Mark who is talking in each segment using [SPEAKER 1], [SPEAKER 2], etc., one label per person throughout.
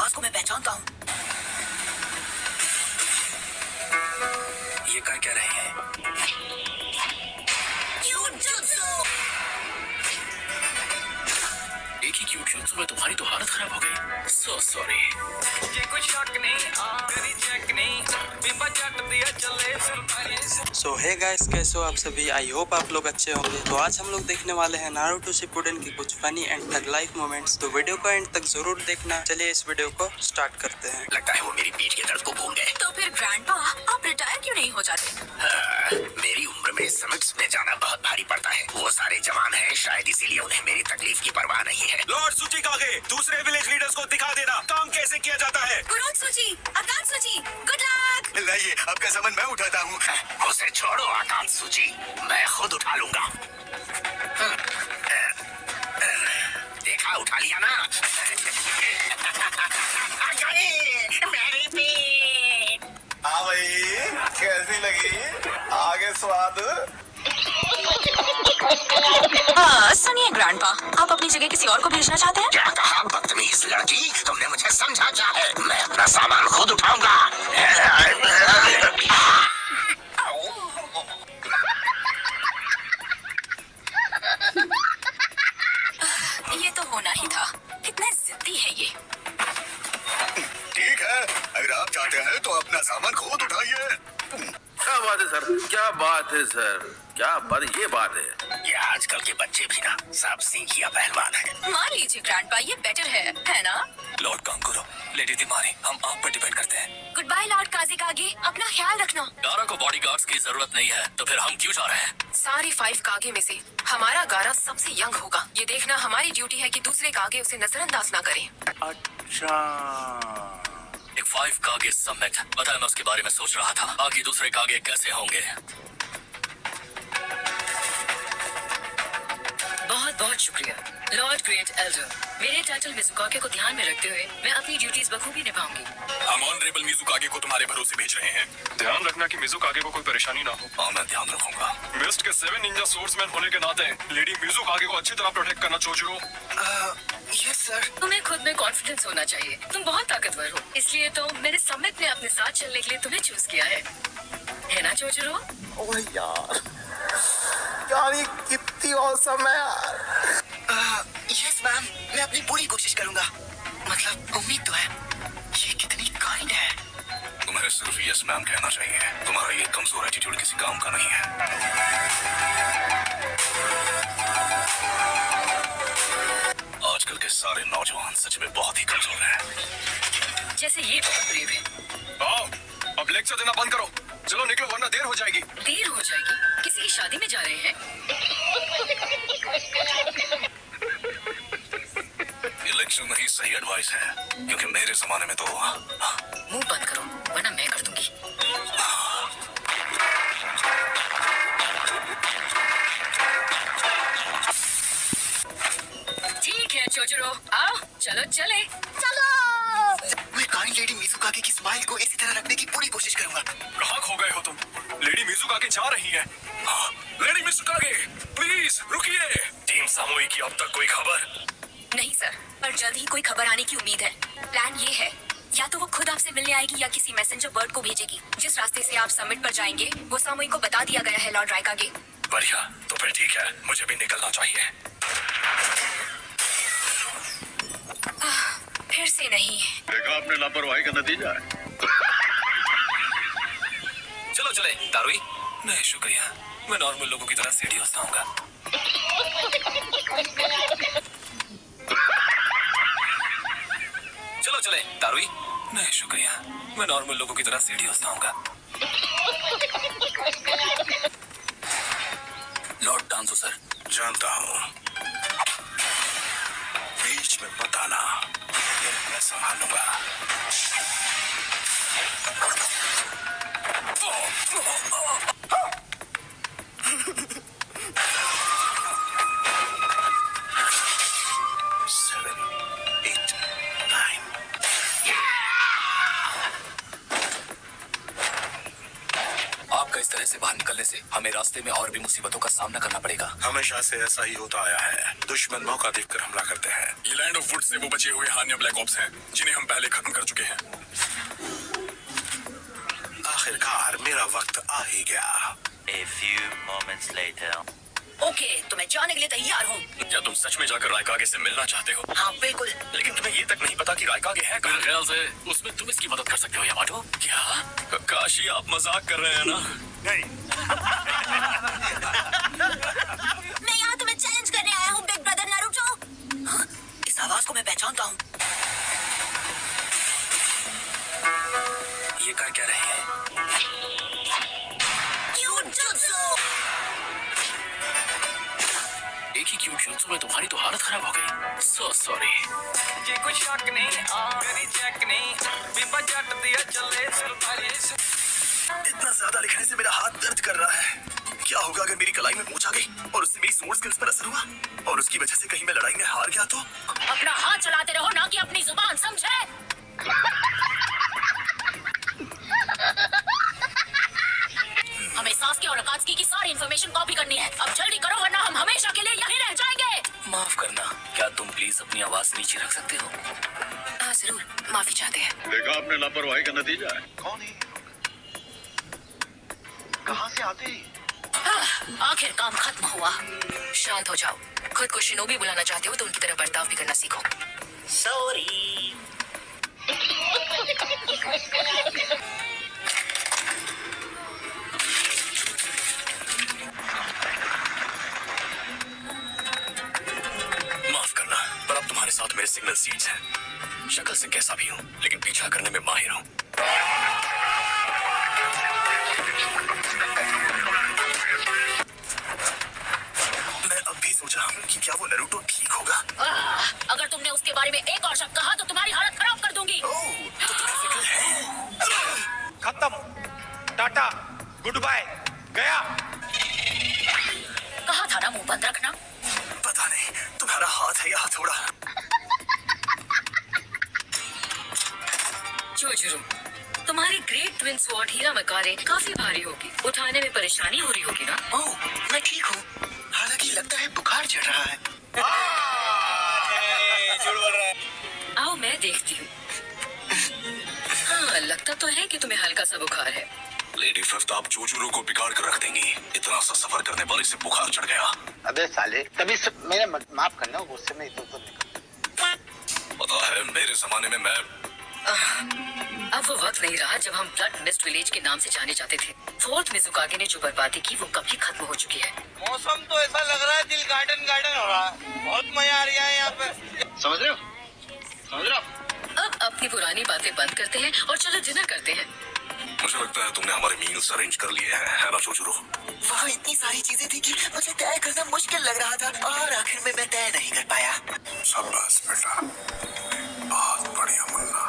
[SPEAKER 1] आवाज को मैं पहचानता हूँ। ये कर क्या रहे हैं? एक ही क्यूट jutsu में तुम्हारी तो हालत खराब हो गई। So sorry.
[SPEAKER 2] सो हे गाइस, कैसे हो आप सभी? आई होप आप लोग अच्छे होंगे। तो आज हम लोग देखने वाले हैं नारुतो शिपुडेन की कुछ funny and tug life moments. तो वीडियो को एंड तक जरूर देखना। चलिए इस वीडियो को स्टार्ट करते हैं।
[SPEAKER 1] लगता है वो मेरी पीठ के दर्द को भूल गए।
[SPEAKER 3] तो फिर ग्रैंडपा आप रिटायर क्यों नहीं हो जाते?
[SPEAKER 1] मेरी उम्र में समिट्स में जाना बहुत भारी पड़ता है। वो सारे जवान हैं, शायद इसीलिए उन्हें मेरी तकलीफ की परवाह नहीं है।
[SPEAKER 4] लॉर्ड सुचिकागे, दूसरे विलेज लीडर्स को दिखा देना काम कैसे किया जाता है।
[SPEAKER 3] कुरोत्सुची, अकात्सुची, गुड लक।
[SPEAKER 4] लाइए, आपका सामान मैं उठाता हूँ।
[SPEAKER 1] उसे छोड़ो आकात्सुची, मैं खुद उठा लूंगा। देखा, उठा लिया ना। मेरी पीठ।
[SPEAKER 4] हाँ भाई, कैसी लगी? आगे स्वाद।
[SPEAKER 3] सुनिए ग्रैंडपा, आप अपनी जगह किसी और को भेजना चाहते हैं?
[SPEAKER 1] क्या कहा बदतमीज लड़की? तुमने मुझे समझा क्या है? मैं अपना सामान खुद उठाऊंगा।
[SPEAKER 3] ये तो होना ही था। कितने जिद्दी है ये।
[SPEAKER 4] ठीक है, अगर आप चाहते हैं तो अपना सामान खुद उठाइए।
[SPEAKER 5] क्या बात है सर, क्या बात है सर, क्या बात, ये बात है।
[SPEAKER 1] ये आजकल के बच्चे भी ना सब सीखिया पहलवान है।
[SPEAKER 3] मान लीजिए ग्रैंडपा, ये बेटर है ना?
[SPEAKER 4] लॉर्ड कांकुरो, लेडी दिमारी, हम आप पर डिपेंड करते हैं।
[SPEAKER 3] गुड बाय लॉर्ड काज़िकागे, अपना ख्याल रखना।
[SPEAKER 1] गारा को बॉडीगार्ड्स की जरूरत नहीं है, तो फिर हम क्यों जा रहे हैं?
[SPEAKER 3] सारे 5 कागे में से हमारा गारा सबसे यंग होगा। ये देखना हमारी ड्यूटी है कि दूसरे कागे उसे नजरअंदाज ना करें।
[SPEAKER 5] अच्छा,
[SPEAKER 1] एक 5 कागे समिट, पता है मैं उसके बारे में सोच रहा था। बाकी दूसरे कागे कैसे होंगे?
[SPEAKER 3] बहुत बहुत शुक्रिया लॉर्ड ग्रेट एल्डर। मेरे टाइटल मिज़ुकागे को ध्यान में रखते हुए मैं अपनी ड्यूटीज बखूबी निभाऊंगी।
[SPEAKER 4] हम ऑनरेबल मिज़ुकागे को तुम्हारे भरोसे भेज रहे हैं। ध्यान रखना कि मिज़ुकागे को कोई परेशानी ना हो।
[SPEAKER 1] हाँ, मैं ध्यान रखूंगा।
[SPEAKER 4] वेस्ट के 7 निंजा सोर्समैन होने के नाते लेडी मिज़ुकागे को अच्छी तरह प्रोटेक्ट करना चोजरो।
[SPEAKER 1] Yes sir.
[SPEAKER 3] तुम्हें खुद में कॉन्फिडेंस होना चाहिए। तुम बहुत ताकतवर हो, इसलिए तो मैंने समिट में अपने साथ चलने के लिए तुम्हें चूज किया है ना चोजरो?
[SPEAKER 5] ओह यार, ये कितनी औसम है यार।
[SPEAKER 1] यस मैम, मैं अपनी पूरी कोशिश करूंगा। मतलब उम्मीद तो है। ये कितनी काइंड है।
[SPEAKER 4] तुम्हें सिर्फ यस मैम कहना चाहिए। तुम्हारा ये कमजोर एटीट्यूड किसी काम का नहीं है। आजकल के सारे नौजवान सच में बहुत ही कमजोर हैं।
[SPEAKER 3] जैसे ये बहुत ब्रेव है।
[SPEAKER 4] आओ, अब लेक्चर देना बंद करो। चलो निकलो वरना देर हो जाएगी।
[SPEAKER 3] देर हो जाएगी? किसी की शादी में जा रहे हैं?
[SPEAKER 4] ये लेक्चर नहीं, सही एडवाइस है, क्योंकि मेरे जमाने में तो
[SPEAKER 3] मुंह बंद करो वरना मैं कर दूंगी। ठीक है चोजरो, आओ चलो चले।
[SPEAKER 1] मैं काइंड लेडी मिज़ुकागे की स्माइल को इसी तरह रखने की पूरी कोशिश करूंगा।
[SPEAKER 4] कहाँ खो गए हो तुम? लेडी मिज़ुकागे जा रही है। लेडी मिज़ुकागे, प्लीज रुकिए। टीम सामूहिक की अब तक कोई खबर?
[SPEAKER 3] नहीं सर, पर जल्द ही कोई खबर आने की उम्मीद है। प्लान ये है, या तो वो खुद आपसे मिलने आएगी या किसी मैसेंजर बर्ड को भेजेगी। जिस रास्ते से आप समिट पर जाएंगे वो सामूहिक को बता दिया गया है लॉर्ड राइकागे।
[SPEAKER 4] बढ़िया, तो फिर ठीक है, मुझे भी निकलना चाहिए।
[SPEAKER 3] फिर से नहीं।
[SPEAKER 5] देखा आपने लापरवाही का नतीजा है।
[SPEAKER 4] चलो चले दारुई। नहीं शुक्रिया, मैं नॉर्मल लोगों की तरह सीढ़ी हंसाऊंगा। चलो चले दारुई। नहीं शुक्रिया, मैं नॉर्मल लोगों की तरह सीढ़ी हंसाऊंगा। Lord डांसो sir. जानता हूँ, बीच में मत आना, मैं संभालूंगा। आपका इस तरह से बाहर निकलने से हमें रास्ते में और भी मुसीबतों का सामना करना पड़ेगा।
[SPEAKER 6] हमेशा से ऐसा ही होता आया है, दुश्मन मौका देखकर हमला करते हैं।
[SPEAKER 4] ये लैंड ऑफ वुड से वो बचे हुए हानिया ब्लैक ऑप्स हैं जिन्हें हम पहले खत्म कर चुके हैं।
[SPEAKER 6] आखिरकार मेरा वक्त आ ही गया।
[SPEAKER 7] A few moments later.
[SPEAKER 3] Okay, तो मैं जाने के लिए तैयार हूँ।
[SPEAKER 4] क्या तुम सच में जाकर रायकागे से मिलना चाहते हो?
[SPEAKER 3] हाँ बिल्कुल।
[SPEAKER 4] लेकिन तुम्हें ये तक नहीं पता कि रायकागे है कहाँ? मेरे ख्याल से उसमें तुम इसकी मदद कर सकते हो यामाटो। क्या काशी आप मजाक कर रहे हैं ना?
[SPEAKER 6] नहीं,
[SPEAKER 3] मैं यहाँ तुम्हें चैलेंज करने आया हूँ बिग ब्रदर नारुतो। हाँ? इस आवाज को मैं पहचानता हूँ।
[SPEAKER 4] ये कर क्या रहे हैं? एक ही क्यूट jutsu में तुम्हारी तो हालत खराब हो गई। So sorry।
[SPEAKER 2] जी कोई शक नहीं, मेरी चेक नहीं, बीबा जट दिया चले सरदारी से।
[SPEAKER 6] इतना ज्यादा लिखने से मेरा हाथ दर्द कर रहा है। क्या होगा अगर मेरी कलाई में मोच आ गई और उससे मेरी सोर्स स्किल्स पर असर हुआ और उसकी वजह से कहीं मैं लड़ाई में हार गया तो?
[SPEAKER 3] अपना हाथ चलाते रहो, ना कि अपनी जुबान, समझे? हमें सास्के और अकात्सुकी की सारी इंफॉर्मेशन कॉपी करनी है। अब जल्दी करो वरना हम हमेशा के लिए यहीं रह जाएंगे।
[SPEAKER 4] माफ करना, क्या तुम प्लीज अपनी आवाज नीचे रख सकते हो?
[SPEAKER 3] हाँ जरूर, माफी चाहते हैं।
[SPEAKER 6] देखा आपने लापरवाही का नतीजा है। कौन है? कहाँ से आते हैं?
[SPEAKER 3] आखिर काम खत्म हुआ। शांत हो जाओ। खुद को शिनोबी बुलाना चाहते हो तो उनकी तरह बर्ताव भी करना सीखो।
[SPEAKER 1] सॉरी।
[SPEAKER 4] माफ करना, पर अब तुम्हारे साथ मेरे सिग्नल सीड्स हैं। शक्ल से कैसा भी हूँ, लेकिन पीछा करने में माहिर हूँ।
[SPEAKER 6] मैं अब भी सोच रहा हूँ कि क्या वो नारुतो ठीक होगा।
[SPEAKER 3] अगर तुमने उसके बारे में एक और शब्द कहा तो तुम्हारी हालत खराब कर दूंगी।
[SPEAKER 6] तो तुम्हें फिक्र है?
[SPEAKER 8] खत्म, टाटा, गुड बाय, गया।
[SPEAKER 3] कहा था ना मुंह बंद रखना।
[SPEAKER 6] पता नहीं तुम्हारा हाथ है या हथौड़ा।
[SPEAKER 3] जोजोरो, तुम्हारी ग्रेट ट्विन स्वॉर्ड हीरा मकारे काफी भारी होगी। उठाने में परेशानी हो रही होगी ना?
[SPEAKER 1] ओह, मैं ठीक हूँ। हालांकि लगता है बुखार चढ़ रहा है।
[SPEAKER 3] आओ मैं देखती हूँ। हाँ, लगता तो है कि तुम्हें हल्का सा बुखार है।
[SPEAKER 4] लेडी फिफ्थ, आप जोजुरो को बिगाड़ कर रख देंगी। इतना सा सफर करने पर इसे बुखार चढ़ गया।
[SPEAKER 9] अबे साले, तभी से मेरा माफ करना, गुस्से में इधर उधर निकल।
[SPEAKER 4] पता है, मेरे जमाने में मैं
[SPEAKER 3] अब वो वक्त नहीं रहा जब हम ब्लड मिस्ट विलेज के नाम से जाने जाते थे। फोर्थ मिज़ुकागे ने जो बर्बादी की वो कभी खत्म हो चुकी है।
[SPEAKER 9] मौसम तो ऐसा लग रहा है दिल गार्डन गार्डन हो रहा है। बहुत मजा आ रहा है यहाँ पे। समझ रहे हो? समझ रहे हो?
[SPEAKER 3] अब अपनी पुरानी बातें बंद करते हैं और चलो डिनर करते हैं।
[SPEAKER 4] मुझे लगता है तुमने हमारे मील्स अरेंज कर लिए हैं, है ना जोजुरो?
[SPEAKER 1] वहाँ इतनी सारी चीजें थी कि मुझे तय करना मुश्किल लग रहा था और आखिर में मैं तय नहीं कर पाया।
[SPEAKER 6] शाबाश बेटा, बहुत बढ़िया मुन्ना।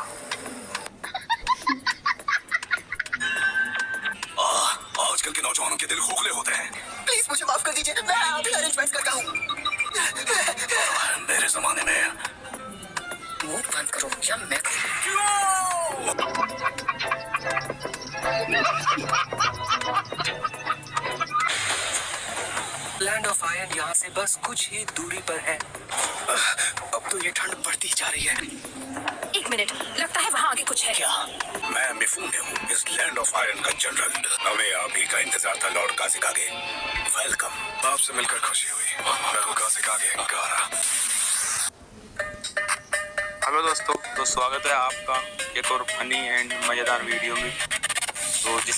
[SPEAKER 4] आजकल के नौजवानों के दिल खोखले होते हैं।
[SPEAKER 1] प्लीज मुझे माफ कर दीजिए, मैं अभी अरेंजमेंट करता हूँ।
[SPEAKER 4] मेरे जमाने में
[SPEAKER 3] मुंह बंद करो या मैं
[SPEAKER 2] लैंड ऑफ आयरन यहाँ से बस कुछ ही दूरी पर है।
[SPEAKER 6] अब तो ये ठंड बढ़ती जा रही है।
[SPEAKER 3] एक मिनट, लगता है वहाँ आगे कुछ है।
[SPEAKER 1] क्या?
[SPEAKER 6] मैं मिफूने हूँ, इस लैंड ऑफ आयरन का जनरल। हमें आप ही का इंतजार था लॉर्ड काज़िकागे। वेलकम।
[SPEAKER 4] आपसे मिलकर खुशी हुई। मैं हूँ काज़िकागे गारा।
[SPEAKER 8] हेलो दोस्तों, तो स्वागत है आपका एक और फनी एंड मज़ेदार वीडियो में। तो जिस